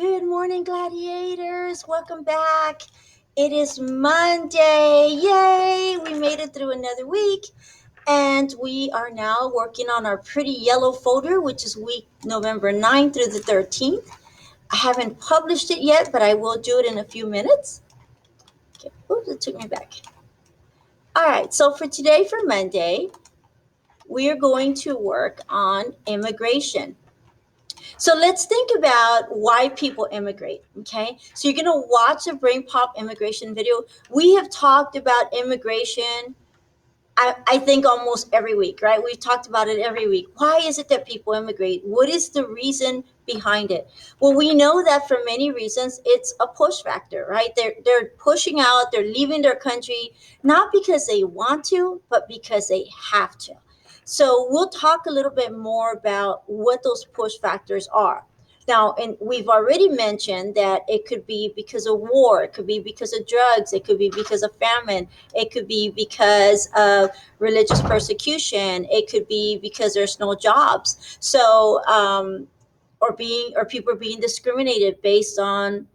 Good morning, gladiators. Welcome back. It is Monday. Yay! We made it through another week, and we are now working on our pretty yellow folder, which is week November 9th through the 13th. I haven't published it yet, but I will do it in a few minutes. Okay. Oops, it took me back. All right, so for today, for Monday, we are going to work on immigration. So let's think about why people immigrate, okay? So you're gonna watch a Brain Pop immigration video. We have talked about immigration, I think almost every week, right? We've talked about it every week. Why is it that people immigrate? What is the reason behind it? Well, we know that for many reasons, it's a push factor, right? They're pushing out, they're leaving their country, not because they want to, but because they have to. So we'll talk a little bit more about what those push factors are. Now, and we've already mentioned that it could be because of war, it could be because of drugs, it could be because of famine, it could be because of religious persecution, it could be because there's no jobs. So, or people are being discriminated based on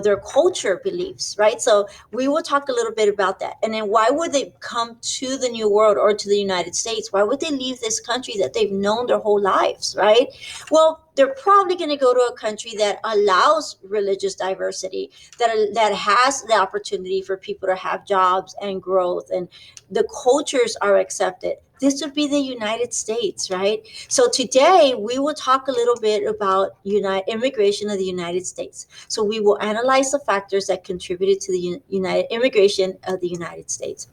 their culture beliefs, right? So we will talk a little bit about that. And then why would they come to the new world or to the United States? Why would they leave this country that they've known their whole lives, right? Well, they're probably going to go to a country that allows religious diversity, that has the opportunity for people to have jobs and growth, and the cultures are accepted. This would be the United States, right? So today we will talk a little bit about immigration of the United States. So we will analyze the factors that contributed to the United immigration of the United States.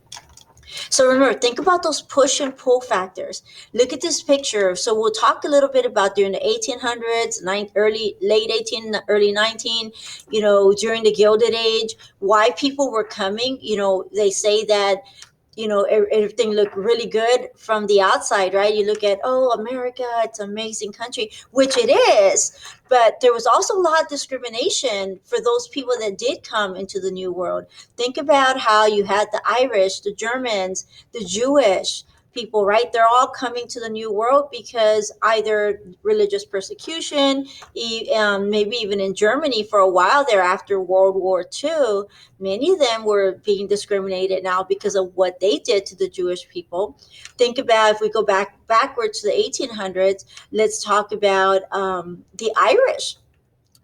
So remember, think about those push and pull factors. Look at this picture. So we'll talk a little bit about during the 1800s, late 18, early 19, during the Gilded Age, why people were coming. They say that everything looked really good from the outside, right? You look at, oh, America, it's an amazing country, which it is. But there was also a lot of discrimination for those people that did come into the New World. Think about how you had the Irish, the Germans, the Jewish people, right? They're all coming to the New World because either religious persecution, maybe even in Germany for a while there after World War II, many of them were being discriminated now because of what they did to the Jewish people. Think about, if we go backwards to the 1800s, let's talk about the Irish.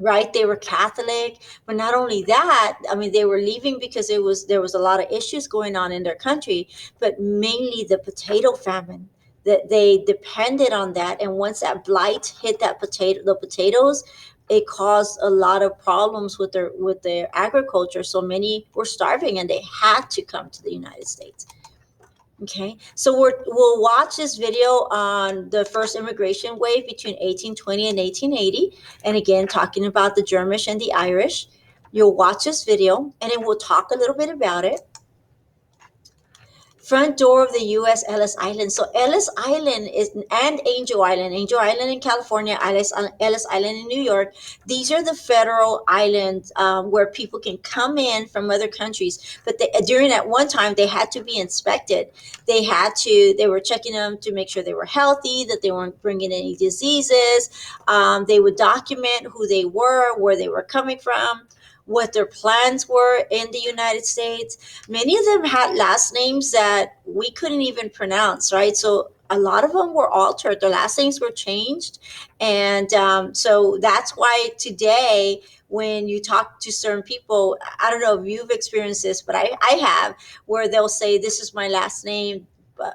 Right, they were Catholic, but not only that, I mean, they were leaving because there was a lot of issues going on in their country, but mainly the potato famine, that they depended on that. And once that blight hit the potatoes, it caused a lot of problems with their agriculture. So many were starving, and they had to come to the United States. Okay, so we'll watch this video on the first immigration wave between 1820 and 1880, and again talking about the Germish and the Irish. You'll watch this video, and then we'll talk a little bit about it. Front door of the U.S. Ellis Island. So Ellis Island and Angel Island in California, Ellis Island in New York. These are the federal islands where people can come in from other countries. But during that one time, they had to be inspected. They were checking them to make sure they were healthy, that they weren't bringing any diseases. They would document who they were, where they were coming from, what their plans were in the United States. Many of them had last names that we couldn't even pronounce, right? So a lot of them were altered. Their last names were changed. And so that's why today, when you talk to certain people, I don't know if you've experienced this, but I have, where they'll say, this is my last name.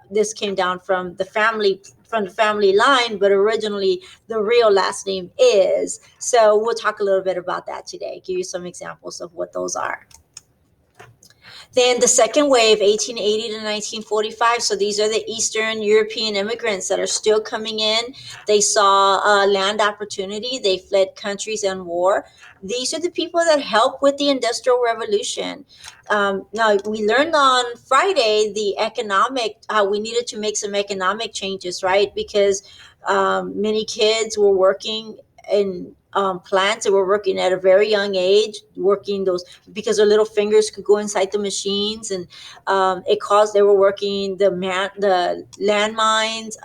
This came down from the family line, but originally the real last name is. So we'll talk a little bit about that today, give you some examples of what those are. Then the second wave, 1880 to 1945. So these are the Eastern European immigrants that are still coming in. They saw land opportunity. They fled countries and war. These are the people that helped with the Industrial Revolution. Now, we learned on Friday how we needed to make some economic changes, right? Because many kids were working in plants that were working at a very young age, working those because their little fingers could go inside the machines, and they were working the landmines,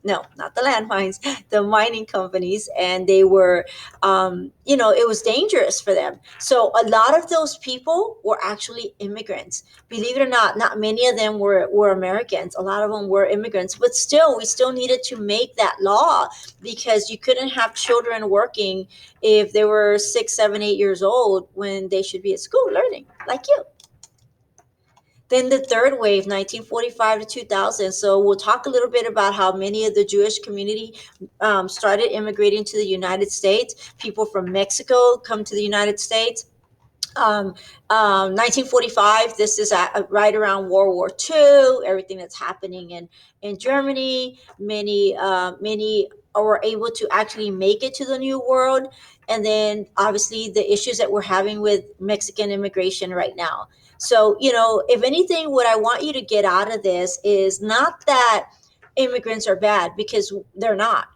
No, not the landmines, the mining companies, and they were, it was dangerous for them. So a lot of those people were actually immigrants. Believe it or not, not many of them were Americans. A lot of them were immigrants, but still, we still needed to make that law because you couldn't have children working if they were 6, 7, 8 years old when they should be at school learning, like you. Then the third wave, 1945 to 2000. So we'll talk a little bit about how many of the Jewish community started immigrating to the United States. People from Mexico come to the United States. um, 1945. This is right around World War II. Everything that's happening in Germany. Many were able to actually make it to the New World, and then obviously the issues that we're having with Mexican immigration right now. So if anything, what I want you to get out of this is not that immigrants are bad, because they're not.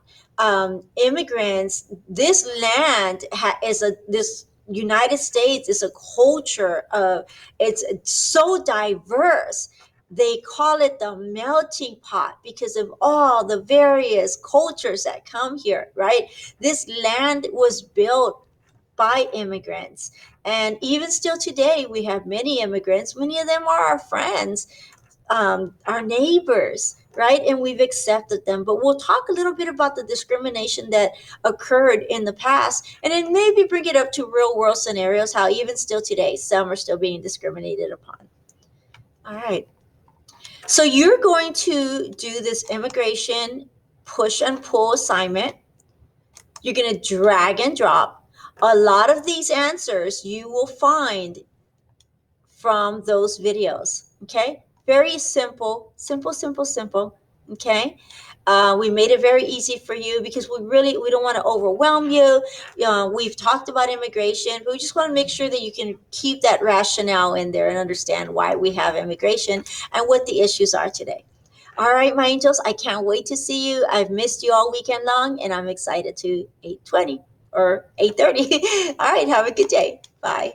Immigrants, this land is a this United States is a culture of, it's so diverse. They call it the melting pot because of all the various cultures that come here, right? This land was built by immigrants. And even still today, we have many immigrants. Many of them are our friends, our neighbors, right? And we've accepted them. But we'll talk a little bit about the discrimination that occurred in the past, and then maybe bring it up to real world scenarios, how even still today, some are still being discriminated upon. All right. So you're going to do this immigration push and pull assignment. You're going to drag and drop. A lot of these answers you will find from those videos. Okay, very simple, simple, simple, simple. Okay, we made it very easy for you because we don't want to overwhelm you. We've talked about immigration, but we just want to make sure that you can keep that rationale in there and understand why we have immigration and what the issues are today. All right, my angels, I can't wait to see you. I've missed you all weekend long, and I'm excited to 8:20 or 8:30. All right, have a good day. Bye.